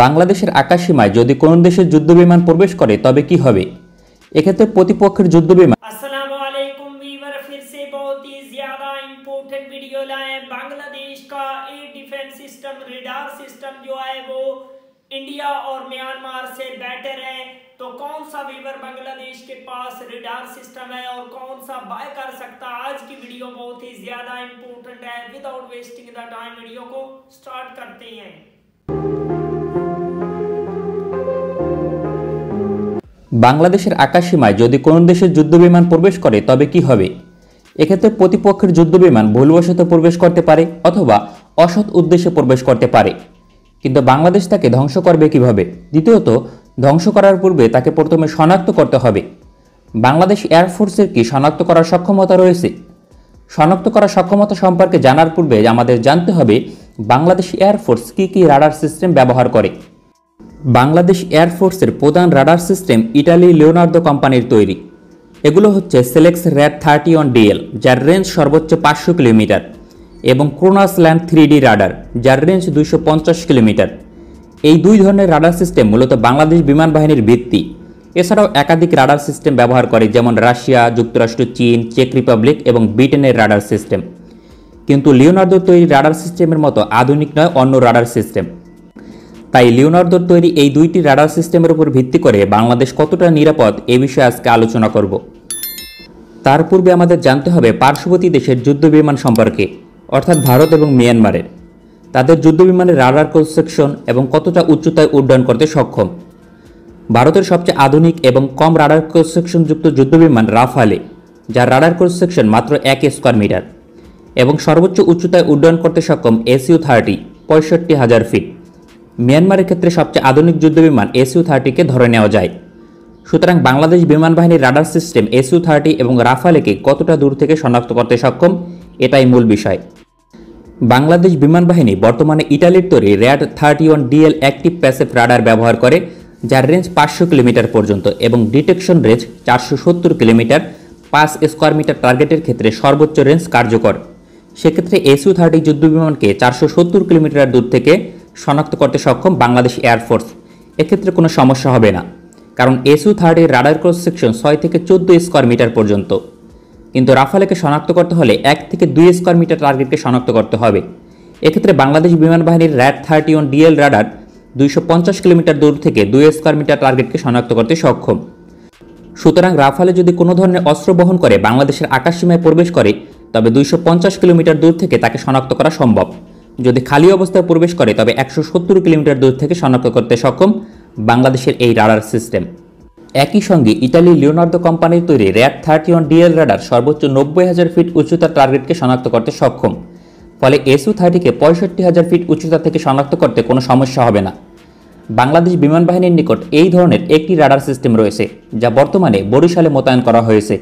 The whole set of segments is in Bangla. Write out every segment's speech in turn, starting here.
বাংলাদেশের আকাশসীমায় যদি কোনো দেশের যুদ্ধবিমান প্রবেশ করে তবে কি হবে? এক্ষেত্রে প্রতিপক্ষের যুদ্ধবিমান अस्सलामु अलैकुम वीवर, फिर से बहुत ही ज्यादा इम्पोर्टेंट वीडियो लाए। बांग्लादेश का air defence system, radar system जो है वो इंडिया और म्यांमार से बेटर है। तो कौन सा वीवर बांग्लादेश के पास रेडार सिस्टम है और कौन सा बाय कर सकता है? आज की वीडियो बहुत ही ज्यादा इम्पोर्टेंट है। Without wasting the time video को स्टार्ट करते हैं। বাংলাদেশের আকাশসীমায় যদি কোনো দেশের যুদ্ধবিমান প্রবেশ করে তবে কি হবে? এক্ষেত্রে প্রতিপক্ষের যুদ্ধবিমান ভুলবশত প্রবেশ করতে পারে অথবা অসৎ উদ্দেশ্যে প্রবেশ করতে পারে, কিন্তু বাংলাদেশ তাকে ধ্বংস করবে কিভাবে? দ্বিতীয়ত, ধ্বংস করার পূর্বে তাকে প্রথমে শনাক্ত করতে হবে। বাংলাদেশ এয়ারফোর্সের কি শনাক্ত করার সক্ষমতা রয়েছে? শনাক্ত করার সক্ষমতা সম্পর্কে জানার পূর্বে আমাদের জানতে হবে বাংলাদেশ এয়ারফোর্স কি রাডার সিস্টেম ব্যবহার করে। বাংলাদেশ এয়ারফোর্সের প্রধান রাডার সিস্টেম ইটালি লিওনার্দো কোম্পানির তৈরি। এগুলো হচ্ছে সেলেক্স RAD-31DL, যার রেঞ্জ সর্বোচ্চ 500 কিলোমিটার, এবং ক্রোনাস ল্যান্ড 3D রাডার, যার রেঞ্জ 250 কিলোমিটার। এই দুই ধরনের রাডার সিস্টেম মূলত বাংলাদেশ বিমান বাহিনীর ভিত্তি। এছাড়াও একাধিক রাডার সিস্টেম ব্যবহার করে, যেমন রাশিয়া, যুক্তরাষ্ট্র, চীন, চেক রিপাবলিক এবং ব্রিটেনের রাডার সিস্টেম। কিন্তু লিওনার্দোর তৈরি রাডার সিস্টেমের মতো আধুনিক নয় অন্য রাডার সিস্টেম। তাই লিওনার্দোর তৈরি এই দুইটি রাডার সিস্টেমের উপর ভিত্তি করে বাংলাদেশ কতটা নিরাপদ এ বিষয়ে আজকে আলোচনা করব। তার পূর্বে আমাদের জানতে হবে পার্শ্ববর্তী দেশের যুদ্ধবিমান সম্পর্কে, অর্থাৎ ভারত এবং মিয়ানমারের। তাদের যুদ্ধবিমানের রাডার ক্রস সেকশন এবং কতটা উচ্চতায় উড্ডয়ন করতে সক্ষম। ভারতের সবচেয়ে আধুনিক এবং কম রাডার ক্রস সেকশনযুক্ত যুদ্ধবিমান রাফালে, যার রাডার ক্রস সেকশন মাত্র 1 স্কয়ার মিটার, এবং সর্বোচ্চ উচ্চতায় উড্ডয়ন করতে সক্ষম SU-30 65,000 ফিট। মিয়ানমারের ক্ষেত্রে সবচেয়ে আধুনিক যুদ্ধবিমান SU-30কে ধরে নেওয়া যায়। সুতরাং বাংলাদেশ বিমান বাহিনীর রাডার সিস্টেম SU-30 এবং রাফালেকে কতটা দূর থেকে শনাক্ত করতে সক্ষম, এটাই মূল বিষয়। বাংলাদেশ বিমান বাহিনী বর্তমানে ইটালির তৈরি RAD-31DL অ্যাক্টিভ প্যাসিভ রাডার ব্যবহার করে, যার রেঞ্জ 500 কিলোমিটার পর্যন্ত এবং detection range 470 kilometre. 5 square metre টার্গেটের ক্ষেত্রে সর্বোচ্চ রেঞ্জ কার্যকর। সেক্ষেত্রে SU-30 যুদ্ধবিমানকে 470 কিলোমিটার দূর থেকে শনাক্ত করতে সক্ষম বাংলাদেশ এয়ারফোর্স। এক্ষেত্রে কোনো সমস্যা হবে না, কারণ SU-30 রাডার ক্রস সেকশন 6 থেকে 14 স্কয়ার মিটার পর্যন্ত। কিন্তু রাফালেকে শনাক্ত করতে হলে 1 থেকে 2 স্কয়ার মিটার টার্গেটকে শনাক্ত করতে হবে। এক্ষেত্রে বাংলাদেশ বিমান বাহিনীর RAD-31DL রাডার 250 কিলোমিটার দূর থেকে 2 স্কয়ার মিটার টার্গেটকে শনাক্ত করতে সক্ষম। সুতরাং রাফালে যদি কোনো ধরনের অস্ত্র বহন করে বাংলাদেশের আকাশসীমায় প্রবেশ করে, তবে 250 কিলোমিটার দূর থেকে তাকে শনাক্ত করা সম্ভব। যদি খালি অবস্থায় প্রবেশ করে তবে 170 কিলোমিটার দূর থেকে শনাক্ত করতে সক্ষম বাংলাদেশের এই রাডার সিস্টেম। একই সঙ্গে ইটালি লিওনার্দো কোম্পানির তৈরি RAD-31DL রাডার সর্বোচ্চ 90,000 ফিট উচ্চতার টার্গেটকে শনাক্ত করতে সক্ষম। ফলে SU-30কে 65,000 ফিট উচ্চতা থেকে শনাক্ত করতে কোনো সমস্যা হবে না। বাংলাদেশ বিমান বাহিনীর নিকট এই ধরনের একটি রাডার সিস্টেম রয়েছে, যা বর্তমানে বরিশালে মোতায়েন করা হয়েছে।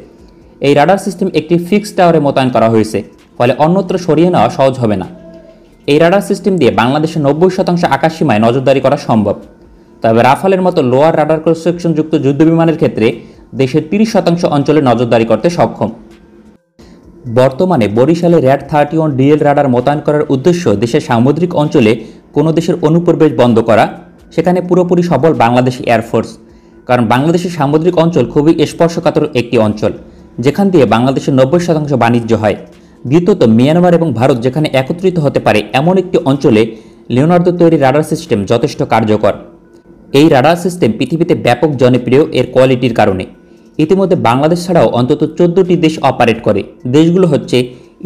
এই রাডার সিস্টেম একটি ফিক্সড টাওয়ারে মোতায়েন করা হয়েছে, ফলে অন্যত্র সরিয়ে নেওয়া সহজ হবে না। এই রাডার সিস্টেম দিয়ে বাংলাদেশের 90% আকাশসীমায় নজরদারি করা সম্ভব। তবে রাফালের মতো লোয়ার রাডার ক্রস সেকশনযুক্ত যুদ্ধবিমানের ক্ষেত্রে দেশের 30% অঞ্চলে নজরদারি করতে সক্ষম। বর্তমানে বরিশালে RAD-31DL রাডার মোতায়েন করার উদ্দেশ্য দেশের সামুদ্রিক অঞ্চলে কোনো দেশের অনুপ্রবেশ বন্ধ করা। সেখানে পুরোপুরি সফল বাংলাদেশ এয়ারফোর্স, কারণ বাংলাদেশের সামুদ্রিক অঞ্চল খুবই স্পর্শকাতর একটি অঞ্চল, যেখান দিয়ে বাংলাদেশের 90% বাণিজ্য হয়। দ্বিতীয়ত, মিয়ানমার এবং ভারত যেখানে একত্রিত হতে পারে এমন একটি অঞ্চলে লিওনার্দো তৈরি রাডার সিস্টেম যথেষ্ট কার্যকর। এই রাডার সিস্টেম পৃথিবীতে ব্যাপক জনপ্রিয় এর কোয়ালিটির কারণে। ইতিমধ্যে বাংলাদেশ ছাড়াও অন্তত 14টি দেশ অপারেট করে। দেশগুলো হচ্ছে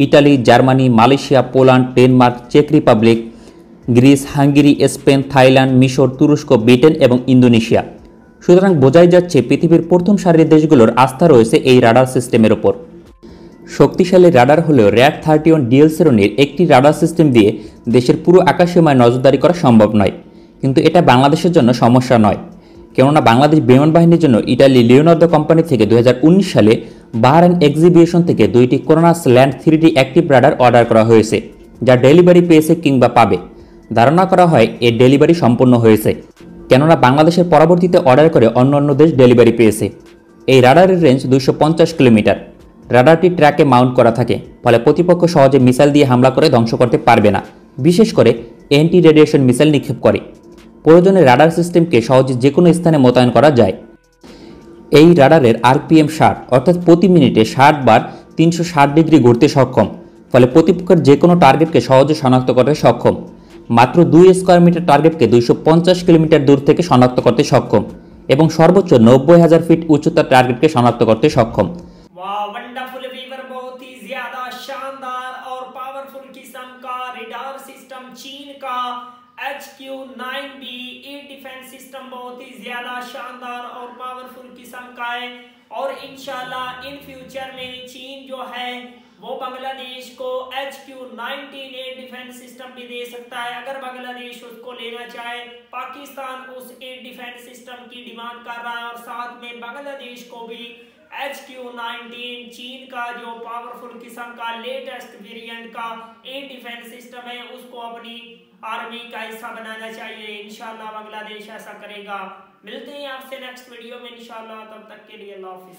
Italy, Germany, Malaysia, Poland, Denmark, চেক Republic, Greece, Hungary, Spain, Thailand, মিশর, তুরস্ক, ব্রিটেন এবং ইন্দোনেশিয়া। সুতরাং বোঝাই যাচ্ছে পৃথিবীর প্রথম সারির দেশগুলোর আস্থা রয়েছে এই রাডার সিস্টেমের ওপর। শক্তিশালী রাডার হলেও RAD-31DL শ্রেণীর একটি রাডার সিস্টেম দিয়ে দেশের পুরো আকাশসীমায় নজরদারি করা সম্ভব নয়। কিন্তু এটা বাংলাদেশের জন্য সমস্যা নয়, কেননা বাংলাদেশ বিমান বাহিনীর জন্য ইটালি লিওনার্দো কোম্পানি থেকে 2019 সালে বাহরাইন এক্সিবিশন থেকে 2টি Cronus land 3D active radar order করা হয়েছে, যা ডেলিভারি পেয়েছে কিংবা পাবে। ধারণা করা হয় এর ডেলিভারি সম্পন্ন হয়েছে, কেননা বাংলাদেশের পরবর্তীতে অর্ডার করে অন্য দেশ ডেলিভারি পেয়েছে। এই রাডারের রেঞ্জ 250 কিলোমিটার। রাডারটি ট্র্যাকে মাউন্ট করা থাকে, ফলে প্রতিপক্ষ সহজে মিসাইল দিয়ে হামলা করে ধ্বংস করতে পারবে না। বিশেষ করে অ্যান্টি রেডিয়েশন মিসাইল নিক্ষেপ করে। প্রয়োজনে রাডার সিস্টেমকে সহজে যে কোনো স্থানে মোতায়েন করা যায়। এই রাডারের RPM 60 অর্থাৎ প্রতি মিনিটে 60 বার 360 ডিগ্রি ঘুরতে সক্ষম, ফলে প্রতিপক্ষের যে কোনো টার্গেটকে সহজে শনাক্ত করতে সক্ষম। মাত্র 2 স্কয়ার মিটার টার্গেটকে 250 কিলোমিটার দূর থেকে শনাক্ত করতে সক্ষম এবং সর্বোচ্চ 90,000 ফিট উচ্চতার টার্গেটকে শনাক্ত করতে সক্ষম। वाह वंडरफुल वीवर, बहुत ही ज्यादा शानदार और पावरफुल किस्म का रडार सिस्टम चीन का HQ-9B एयर डिफेंस सिस्टम बहुत ही ज्यादा शानदार और पावरफुल किस्म का है और इंशाल्लाह इन फ्यूचर में चीन जो है वो बांग्लादेश को HQ-19 एयर डिफेंस सिस्टम भी दे सकता है। अगर बांग्लादेश उसको लेना चाहे, पाकिस्तान उस एयर डिफेंस सिस्टम की डिमांड कर रहा है और साथ में बांग्लादेश को भी HQ-19 चीन का जो पावरफुल किस्म का लेटेस्ट वेरिएंट का एयर डिफेंस सिस्टम है उसको अपनी आर्मी का हिस्सा बनाना चाहिए। इंशाल्लाह बांग्लादेश ऐसा करेगा। मिलते हैं आपसे नेक्स्ट वीडियो में इंशाल्लाह, तब तक के लिए अल्लाह हाफिज़।